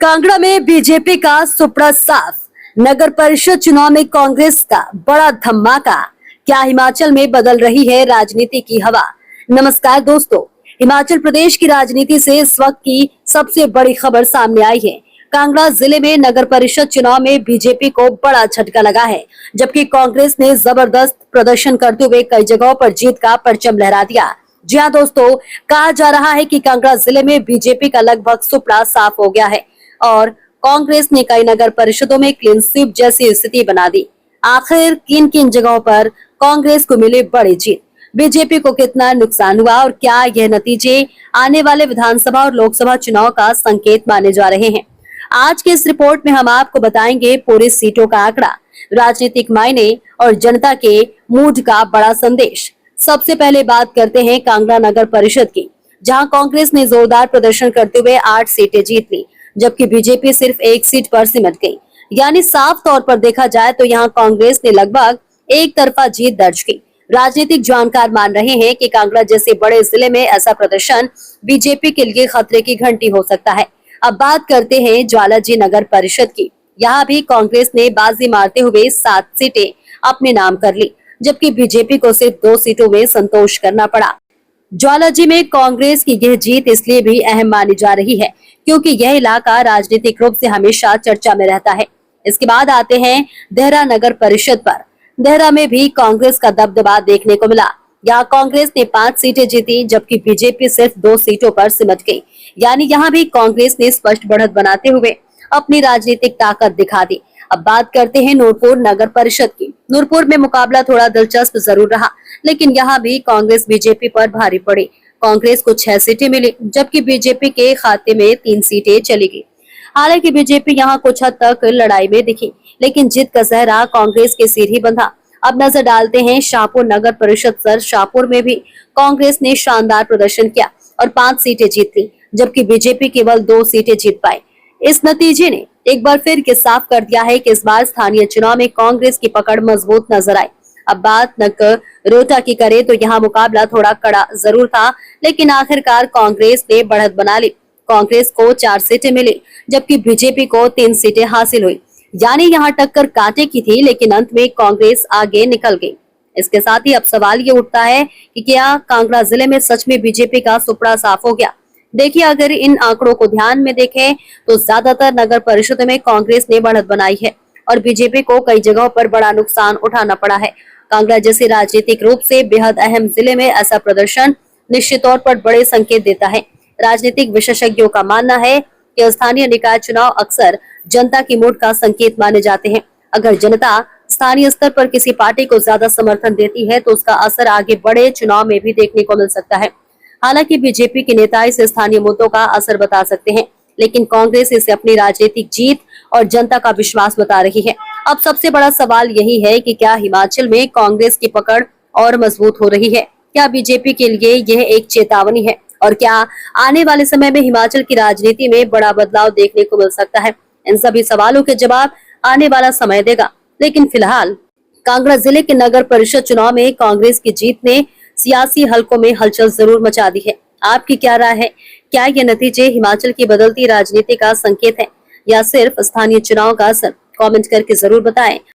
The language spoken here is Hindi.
कांगड़ा में बीजेपी का सुपड़ा साफ। नगर परिषद चुनाव में कांग्रेस का बड़ा धमाका। क्या हिमाचल में बदल रही है राजनीति की हवा? नमस्कार दोस्तों, हिमाचल प्रदेश की राजनीति से इस वक्त की सबसे बड़ी खबर सामने आई है। कांगड़ा जिले में नगर परिषद चुनाव में बीजेपी को बड़ा झटका लगा है, जबकि कांग्रेस ने जबरदस्त प्रदर्शन करते हुए कई जगहों पर जीत का परचम लहरा दिया। जी हाँ दोस्तों, कहा जा रहा है कि कांगड़ा जिले में बीजेपी का लगभग सुपड़ा साफ हो गया है और कांग्रेस ने कई नगर परिषदों में क्लीन स्वीप जैसी स्थिति बना दी। आखिर किन किन जगहों पर कांग्रेस को मिली बड़ी जीत, बीजेपी को कितना नुकसान हुआ और क्या यह नतीजे आने वाले विधानसभा और लोकसभा चुनाव का संकेत माने जा रहे हैं? आज के इस रिपोर्ट में हम आपको बताएंगे पूरी सीटों का आंकड़ा, राजनीतिक मायने और जनता के मूड का बड़ा संदेश। सबसे पहले बात करते हैं कांगड़ा नगर परिषद की, जहां कांग्रेस ने जोरदार प्रदर्शन करते हुए 8 सीटें जीत ली, जबकि बीजेपी सिर्फ 1 सीट पर सिमट गई। यानी साफ तौर पर देखा जाए तो यहां कांग्रेस ने लगभग एक तरफा जीत दर्ज की। राजनीतिक जानकार मान रहे हैं कि कांगड़ा जैसे बड़े जिले में ऐसा प्रदर्शन बीजेपी के लिए खतरे की घंटी हो सकता है। अब बात करते हैं ज्वालाजी नगर परिषद की। यहाँ भी कांग्रेस ने बाजी मारते हुए 7 सीटें अपने नाम कर ली, जबकि बीजेपी को सिर्फ 2 सीटों में संतोष करना पड़ा। ज्वालाजी में कांग्रेस की यह जीत इसलिए भी अहम मानी जा रही है क्योंकि यह इलाका राजनीतिक रूप से हमेशा चर्चा में रहता है। इसके बाद आते हैं देहरा नगर परिषद पर। देहरा में भी कांग्रेस का दबदबा देखने को मिला। यहाँ कांग्रेस ने 5 सीटें जीती, जबकि बीजेपी सिर्फ 2 सीटों पर सिमट गई। यानी यहाँ भी कांग्रेस ने स्पष्ट बढ़त बनाते हुए अपनी राजनीतिक ताकत दिखा दी। अब बात करते हैं नूरपुर नगर परिषद की। नूरपुर में मुकाबला थोड़ा दिलचस्प जरूर रहा, लेकिन यहाँ भी कांग्रेस बीजेपी पर भारी पड़ी। कांग्रेस को 6 सीटें मिली, जबकि बीजेपी के खाते में 3 सीटें चली गई। हालांकि बीजेपी यहाँ कुछ हद तक लड़ाई में दिखी, लेकिन जीत का सहरा कांग्रेस के सिर ही बंधा। अब नजर डालते हैं शाहपुर नगर परिषद पर। शाहपुर में भी कांग्रेस ने शानदार प्रदर्शन किया और 5 सीटें जीत ली, जबकि बीजेपी केवल 2 सीटें जीत पाई। इस नतीजे ने एक बार फिर के साफ कर दिया है कि इस बार स्थानीय चुनाव में कांग्रेस की पकड़ मजबूत नजर आई। अब बात नगरोटा की करें तो यहाँ मुकाबला थोड़ा कड़ा जरूर था, लेकिन आखिरकार कांग्रेस ने बढ़त बना ली। कांग्रेस को 4 सीटें मिली, जबकि बीजेपी को 3 सीटें हासिल हुई। यानी यहाँ टक्कर कांटे की थी, लेकिन अंत में कांग्रेस आगे निकल गई। इसके साथ ही अब सवाल ये उठता है कि क्या कांगड़ा जिले में सच में बीजेपी का सुपड़ा साफ हो गया? देखिए, अगर इन आंकड़ों को ध्यान में देखें तो ज्यादातर नगर परिषद में कांग्रेस ने बढ़त बनाई है और बीजेपी को कई जगहों पर बड़ा नुकसान उठाना पड़ा है। कांगड़ा जैसे राजनीतिक रूप से बेहद अहम जिले में ऐसा प्रदर्शन निश्चित तौर पर बड़े संकेत देता है। राजनीतिक विशेषज्ञों का मानना है कि स्थानीय निकाय चुनाव अक्सर जनता की मूड का संकेत माने जाते हैं। अगर जनता स्थानीय स्तर पर किसी पार्टी को ज्यादा समर्थन देती है तो उसका असर आगे बड़े चुनाव में भी देखने को मिल सकता है। हालांकि बीजेपी के नेता इस स्थानीय मुद्दों का असर बता सकते हैं, लेकिन कांग्रेस इसे अपनी राजनीतिक जीत और जनता का विश्वास बता रही है। अब सबसे बड़ा सवाल यही है कि क्या हिमाचल में कांग्रेस की पकड़ और मजबूत हो रही है? क्या बीजेपी के लिए यह एक चेतावनी है? और क्या आने वाले समय में हिमाचल की राजनीति में बड़ा बदलाव देखने को मिल सकता है? इन सभी सवालों के जवाब आने वाला समय देगा, लेकिन फिलहाल कांगड़ा जिले के नगर परिषद चुनाव में कांग्रेस की जीत ने सियासी हलकों में हलचल जरूर मचा दी है। आपकी क्या राय है? क्या ये नतीजे हिमाचल की बदलती राजनीति का संकेत है या सिर्फ स्थानीय चुनाव का असर? कमेंट करके जरूर बताएं।